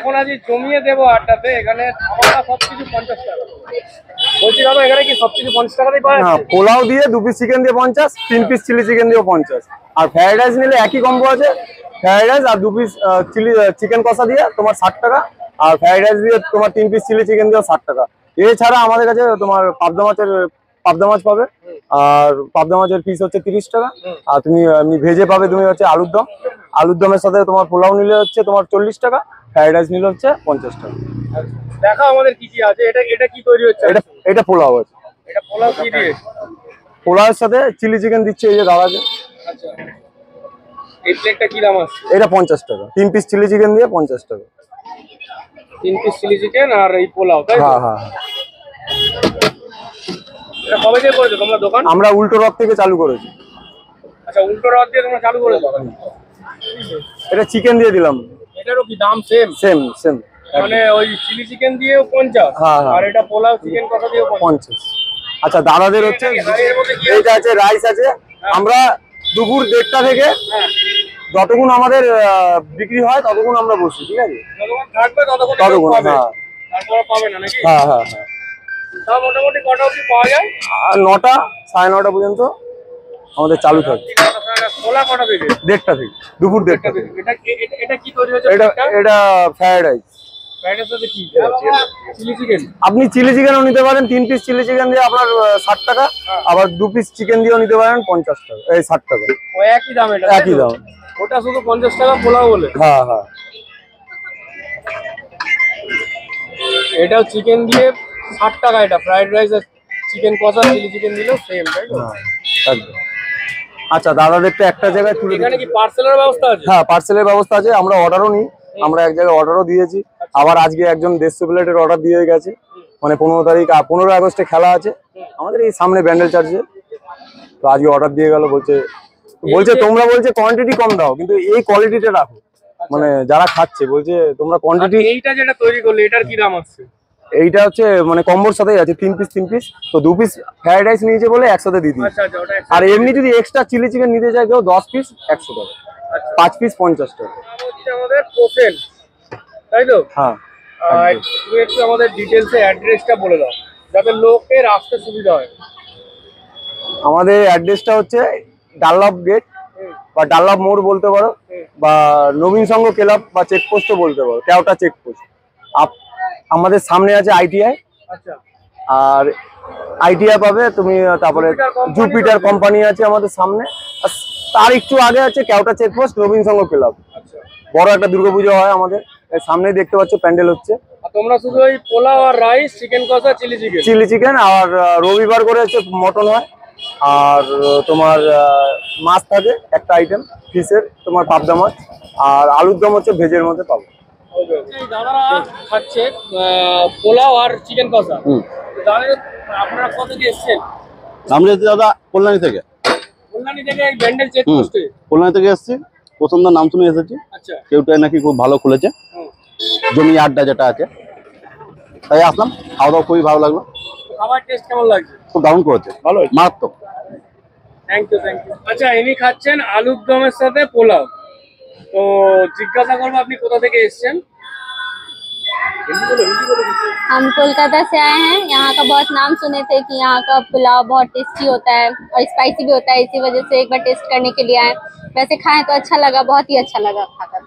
এখন আজ জমিয়ে দেবো আড্ডাতে, এখানে ধামাকা সবকিছু 50 টাকা। বলছি দাদা এখানে কি সবকিছু 50 টাকাতেই পাওয়া যাচ্ছে? পোলাও দিয়ে 2 পিস চিকেন দিয়ে 50, 3 পিস চিলি চিকেন দিয়েও 50। আর ফ্রাইড রাইস নিলে একই কম্বো আছে, ফ্রাইড রাইস আর 2 পিস চিলি চিকেন কষা দিয়ে তোমার 60 টাকা, আর ফ্রাইড রাইস দিয়ে তোমার 3 পিস চিলি চিকেন দিয়েও 60 টাকা। এছাড়া আমাদের কাছে তোমার পাবদা মাছ পাবে, আর পাবদা মাছের পিস হচ্ছে 30 টাকা। আর তুমি এমনি ভেজে পাবে তুমি হচ্ছে আলুর দমের সাথে তোমার পোলাও নিলে হচ্ছে তোমার 40 টাকা, ফ্রাইড রাইস নিলে হচ্ছে 50 টাকা। দেখা আমাদের কি কি আছে, এটা কি তৈরি হচ্ছে? এটা পোলাও আছে। এটা পোলাও কি দিয়ে? পোলাওয়ের সাথে চিলি চিকেন দিচ্ছে এই যে দাদাকে। আচ্ছা, এই প্লেটটা কি দাম আছে? এটা 50 টাকা, 3 পিস চিলি চিকেন দিয়ে 50 টাকা। 3 পিস চিলি চিকেন আর এই পোলাও, তাই তো? হ্যাঁ হ্যাঁ। এটা কবে থেকে করেছো তোমরা দোকান? আমরা উল্টো রথ থেকে চালু করেছি। আচ্ছা, উল্টো রথ দিয়ে তোমরা চালু করেছো। এটা চিকেন দিয়ে দিলাম। এটারও কি দাম সেম? সেম। মানে ওই চিলি চিকেন দিয়েও 50, হ্যাঁ। আর এটা পোলাও চিকেন কষা দিয়েও 50। 50। আচ্ছা, দাদাদের হচ্ছে এইটা আছে, রাইস আছে। আমরা দুপুর 1:30টা থেকে যতক্ষণ আমাদের বিক্রি হয় ততক্ষণ আমরা বসি, ঠিক আছে? যতক্ষণ থাকবে ততক্ষণ পাবে, হ্যাঁ। তারপরে পাবে না নাকি? হ্যাঁ। তাও মোটামুটি কটা অবধি পাওয়া যায়? আর 9টা 9:30 পর্যন্ত আমাদের চালু থাকে। খোলা কটা থেকে? 1:30টা থেকে, দুপুর 1:30টা থেকে। এটা কি তৈরি হচ্ছে? এটা ফ্রাইড রাইস। ফ্রাইড রাইসের সাথে কি? Chilli chicken. আপনি চিলি চিকেনও নিতে পারেন, 3 পিস চিলি চিকেন দিয়ে আপনার 60 টাকা, আবার 2 পিস চিকেন দিয়েও নিতে পারেন 50 টাকা, এই 60 টাকা। ও একই দাম? এটা একই দাম। ওটা শুধু 50 টাকা পোলাও বলে? হ্যাঁ। এটাও চিকেন দিয়ে 60 টাকা। এটা ফ্রাইড রাইস আর চিকেন কষা চিলি চিকেন দিলেও সেম, তাই তো? একদম। আচ্ছা, দাদাদেরটা একটা জায়গায় তুলে এখানে কি পার্সেলের ব্যবস্থা আছে? হ্যাঁ, পার্সেলের ব্যবস্থা আছে। আমরা অর্ডারও নিই, আমরা এক জায়গায় অর্ডারও দিয়েছি। আবার আজকে একজন 150 প্লেটের অর্ডার দিয়ে গেছে, মানে 15 আগস্টে খেলা আছে আমাদের এই সামনে ব্যান্ডেল চার্চে। তো আজকে অর্ডার দিয়ে গেল, বলছে তোমরা বলছে কোয়ান্টিটি কম দাও, কিন্তু এই কোয়ালিটিটা রাখো। মানে যারা খাচ্ছে বলছে তোমরা কোয়ান্টিটি। এইটা যেটা তৈরি করলে এটার কি দাম আছে? এইটা হচ্ছে মানে কম্বোর সাথেই আছে, 3 পিস। তো 2 পিস ফ্রাইড রাইস নিয়েছে বলে একসাথে দিয়ে দিই। আর এমনি যদি এক্সট্রা চিলি চিকেন নিতে চাই কেউ 10 পিস 100 টাকা, 5 পিস 50 টাকা। আমাদের প্রোফেন, তাই তো? হ্যাঁ। তুমি একটু আমাদের ডিটেলসে অ্যাড্রেসটা বলে দাও যাতে লোকের আসতে সুবিধা হয়। আমাদের অ্যাড্রেসটা হচ্ছে ডানলপ গেট বা ডানলপ মোড় বলতে পারো, বা নবীন সংঘ ক্লাব বা চেকপোস্টও বলতে পারো, কেওটা চেকপোস্ট। আমাদের সামনে আছে ITI। আচ্ছা। আর ITI পাবে তুমি, তারপরে জুপিটার কোম্পানি আছে আমাদের সামনে, আর তার একটু আগে আছে কেওটা চেকপোস্ট, নবীন সংঘ ক্লাব। বড় একটা দুর্গাপুজো হয় আমাদের সামনেই, দেখতে পাচ্ছ প্যান্ডেল হচ্ছে। তোমরা শুধু ওই পোলাও আর রাইস, চিকেন কষা, চিলি চিকেন, আর রবিবার করে হচ্ছে মটন হয়, আর তোমার মাছ থাকে একটা আইটেম ফিশের, তোমার পাবদা মাছ, আর আলুর দম হচ্ছে ভেজের মধ্যে পাবো। দাদারা খাচ্ছে পোলাও আর চিকেন কষা। আপনারা কোথা থেকে এসেছেন? আমরা দাদা কল্যাণী থেকে। কল্যাণী থেকে এই ব্যান্ডেল চেকপোস্টে? কল্যাণী থেকে এসেছি, প্রথমবার নাম শুনে এসেছি। আচ্ছা। কেউটাই নাকি খুব ভালো খুলেছে, জমি আড্ডা যেটা আছে, তাই আসলাম। খাওয়া দাওয়া খুবই ভালো লাগলো। খাবার টেস্ট কেমন লাগছে? খুব দারুণ করেছে, ভালো মারাত্মক। Thank you. আচ্ছা, ইনি খাচ্ছেন আলুর দমের সাথে পোলাও। তো জিজ্ঞাসা করবো আপনি কোথা থেকে এসেছেন? हम कोलकाता से आए हैं। यहाँ का बहुत नाम सुने थे कि यहाँ का पुलाव बहुत टेस्टी होता है और स्पाइसी भी होता है, इसी वजह से एक बार टेस्ट करने के लिए आए। वैसे खाएं तो अच्छा लगा, बहुत ही अच्छा लगा खाकर।